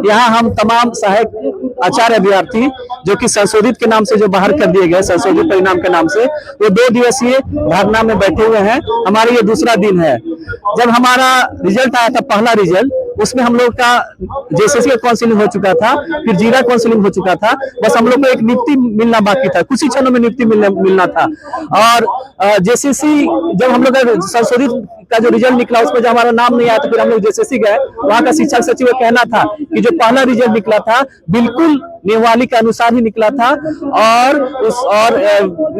यहाँ हम तमाम सहायक आचार्य अभ्यर्थी जो कि संशोधित के नाम से जो बाहर कर दिए गए, संशोधित परिणाम के नाम से, वो 2 दिवसीय धरना में बैठे हुए हैं। हमारा ये दूसरा दिन है। जब हमारा रिजल्ट आया था, पहला रिजल्ट, उसमें हम लोग का जेसीसी का काउंसलिंग हो चुका था, फिर जीरा काउंसलिंग हो चुका था। बस हम लोग को एक नियुक्ति मिलना बाकी था, कुछ ही क्षणों में नियुक्ति मिलना था। और जेसीसी जब हम लोग का संशोधित का जो रिजल्ट निकला, उसमें जब हमारा नाम नहीं आया तो फिर हम लोग जेसीसी गए। वहां का शिक्षा सचिव का कहना था कि जो पहला रिजल्ट निकला था बिल्कुल नियमावली के अनुसार ही निकला था और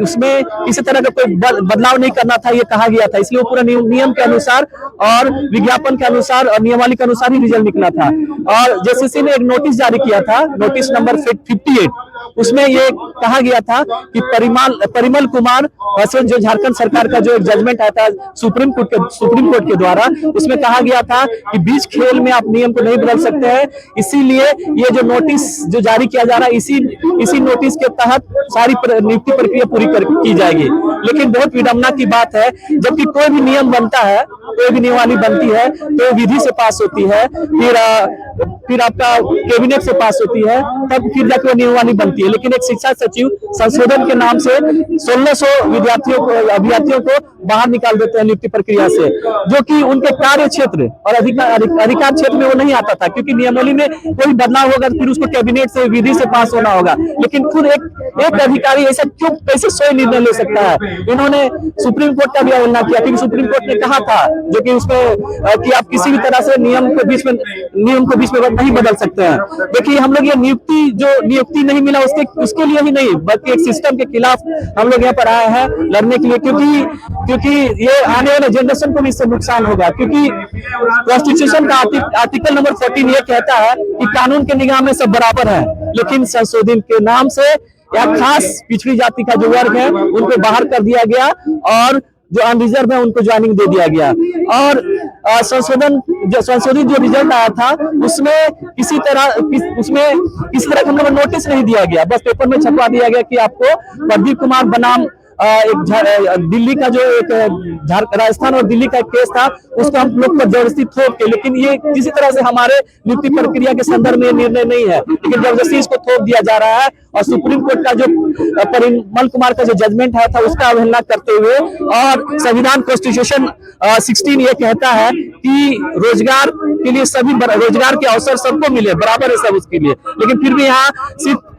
उसमें किसी तरह का कोई बदलाव नहीं करना था, ये कहा गया था। इसलिए वो पूरा नियम के अनुसार और विज्ञापन के अनुसार और नियमावली के अनुसार ही रिजल्ट निकला था। और जेसीसी ने एक नोटिस जारी किया था, नोटिस नंबर 58। उसमें ये कहा गया था कि परिमल कुमार जो झारखंड सरकार का जो एक जजमेंट आया था सुप्रीम कोर्ट के द्वारा, उसमें कहा गया था कि बीच खेल में आप नियम को नहीं बदल सकते हैं। इसीलिए ये जो नोटिस जो जारी किया जा रहा है, इसी नोटिस के तहत सारी नियुक्ति प्रक्रिया पूरी की जाएगी। लेकिन बहुत विडंबना की बात है, जबकि कोई भी नियम बनता है, कोई भी नियमावली बनती है तो विधि से पास होती है, फिर आपका कैबिनेट से पास होती है, तब फिर जाकर नियमावली बनती है। लेकिन एक शिक्षा सचिव संशोधन के नाम से 1600 अभ्यर्थियों को बाहर निकाल देते हैं नियुक्ति प्रक्रिया से, जो कि उनके कार्य क्षेत्र और अधिकार क्षेत्र में वो नहीं आता था, क्योंकि नियमावली में कोई बदलाव होगा फिर उसको कैबिनेट से विधि से पास होना होगा। लेकिन खुद एक अधिकारी ऐसा क्यों, कैसे स्वयं निर्णय ले सकता है? इन्होंने सुप्रीम कोर्ट का भी अवहेलना किया, क्योंकि सुप्रीम कोर्ट ने कहा था जो कि उसमें कि आप किसी भी तरह से नियम को बीच में नहीं बदल सकते हैं। देखिए, हम लोग ये नियुक्ति नहीं मिला उसके लिए ही नहीं, बल्कि एक सिस्टम के खिलाफ हम लोग यहाँ पर आए हैं लड़ने के लिए, क्योंकि ये आने वाले जनरेशन को भी इससे नुकसान होगा। क्योंकि कॉन्स्टिट्यूशन का आर्टिकल नंबर 14 ये कहता है कि कानून के निगाह में सब बराबर है, लेकिन संशोधन के नाम से या खास पिछड़ी जाति का जो वर्ग है उनको बाहर कर दिया गया और जो अनरिजर्व है उनको ज्वाइनिंग दे दिया गया। और संशोधित जो रिजल्ट आया था उसमें किसी तरह का हम लोग नोटिस नहीं दिया गया, बस पेपर में छपवा दिया गया कि आपको प्रदीप कुमार बनाम एक दिल्ली का जो एक राजस्थान और दिल्ली का एक केस था, उसको हम लोग पर जबरदस्ती थोप के, लेकिन ये किसी तरह से हमारे नियुक्ति प्रक्रिया के संदर्भ में निर्णय नहीं है, लेकिन जबरदस्ती इसको थोप दिया जा रहा है। और सुप्रीम कोर्ट का जो परिमल कुमार का जो जजमेंट है था उसका अवहेलना करते हुए, और संविधान कॉन्स्टिट्यूशन 16 ये कहता है कि रोजगार के लिए सभी रोजगार के अवसर सबको मिले, बराबर है सब उसके लिए, लेकिन फिर भी यहाँ सिर्फ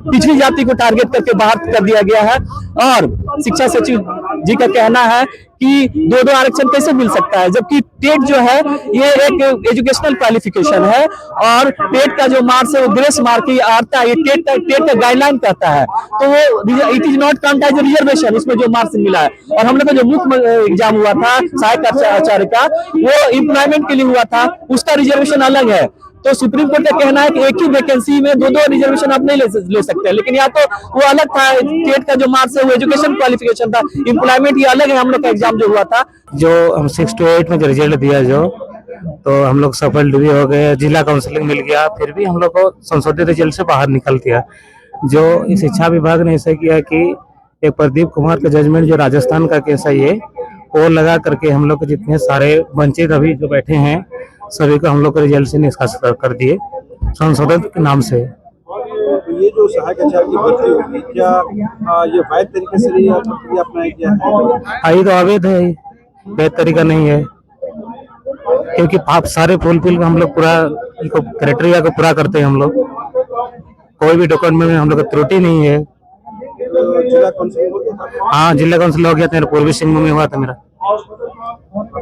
पिछड़ी जाति को टारगेट करके बाहर कर दिया गया है। और शिक्षा सचिव जी का कहना है कि 2-2 आरक्षण कैसे मिल सकता है, जबकि टेट जो है ये एक एजुकेशनल क्वालिफिकेशन है और टेट का जो मार्क्स है वो ग्रेस मार्क ही आता है, ये टेट का गाइडलाइन कहता है, तो वो it is not count as reservation, उसमें जो मार्क्स मिला है। और हम लोग का जो मुख्य एग्जाम हुआ था सहायक आचार्य का, वो एम्प्लॉयमेंट के लिए हुआ था, उसका रिजर्वेशन अलग है। तो सुप्रीम कोर्ट का कहना है कि एक ही वैकेंसी में 2-2 रिजर्वेशन आप नहीं ले सकते, लेकिन या तो वो अलग था, टेट का जो मार्क्स है वो एजुकेशन क्वालिफिकेशन था, एम्प्लॉयमेंट ये अलग है। हम लोग का एग्जाम जो हुआ था, जो हम 6 to 8 में जो रिजल्ट दिया तो हम लोग सफल भी हो गए, जिला काउंसलिंग मिल गया, फिर भी हम लोग को संशोधित रिजल्ट से बाहर निकल दिया। जो शिक्षा विभाग ने ऐसा किया कि एक प्रदीप कुमार का जजमेंट जो राजस्थान का केस है ये, वो लगा करके हम लोग को जितने सारे वंचित अभी जो बैठे हैं सभी को हम लोग रिजल्ट से निष्कासित कर दिए संशोधन के नाम से। ये जो सहायक आचार्य की भर्ती होगी, क्या ये वैध तरीके से प्रक्रिया अपनाया गया है? ये तो अवैध है, वैध तरीका नहीं है, क्योंकि आप सारे फुलफिल हम लोग पूरा क्राइटेरिया को पूरा करते हैं। हम लोग कोई भी डॉक्यूमेंट में हम लोग त्रुटि नहीं है। जिला काउंसिल हो गया? हाँ, जिला काउंसिल हो गया था, पूर्वी सिंहभूम में हुआ था मेरा।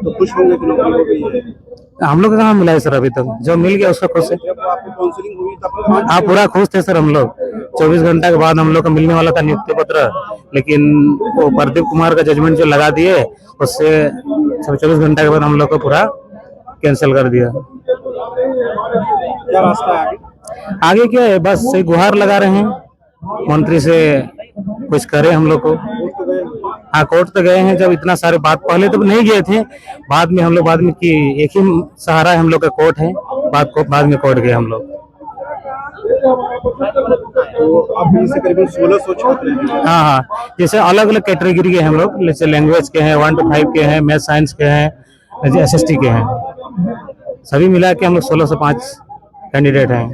तो खुश होंगे कि नौकरी हो गई है? हम लोग कहाँ मिला है सर, अभी तक जो मिल गया उसका खुश है। जब आपकी काउंसलिंग हुई तब हाँ, पूरा खुश थे सर हम लोग। 24 घंटा के बाद हम लोग को मिलने वाला था नियुक्ति पत्र, लेकिन वो प्रदीप कुमार का जजमेंट जो लगा दिए उससे 24 घंटा के बाद हम लोग को पूरा कैंसिल कर दिया। क्या रास्ता है आगे क्या है, बस सही गुहार लगा रहे हैं मंत्री से कुछ करे हम लोग को। हाँ, कोर्ट तो गए हैं, जब इतना सारे बात पहले तो नहीं गए थे, बाद में हम लोग की एक ही सहारा हम लोग का कोर्ट है, बाद में कोर्ट गए हम लोग। तो अब इसे करीबन 1600 छात्र हैं। हाँ, जैसे अलग अलग कैटेगरी के हम लोग, जैसे लैंग्वेज के हैं, 1 to 5 के हैं, मैथ साइंस के हैं, SST के हैं, सभी मिला के हम लोग 1605 कैंडिडेट हैं।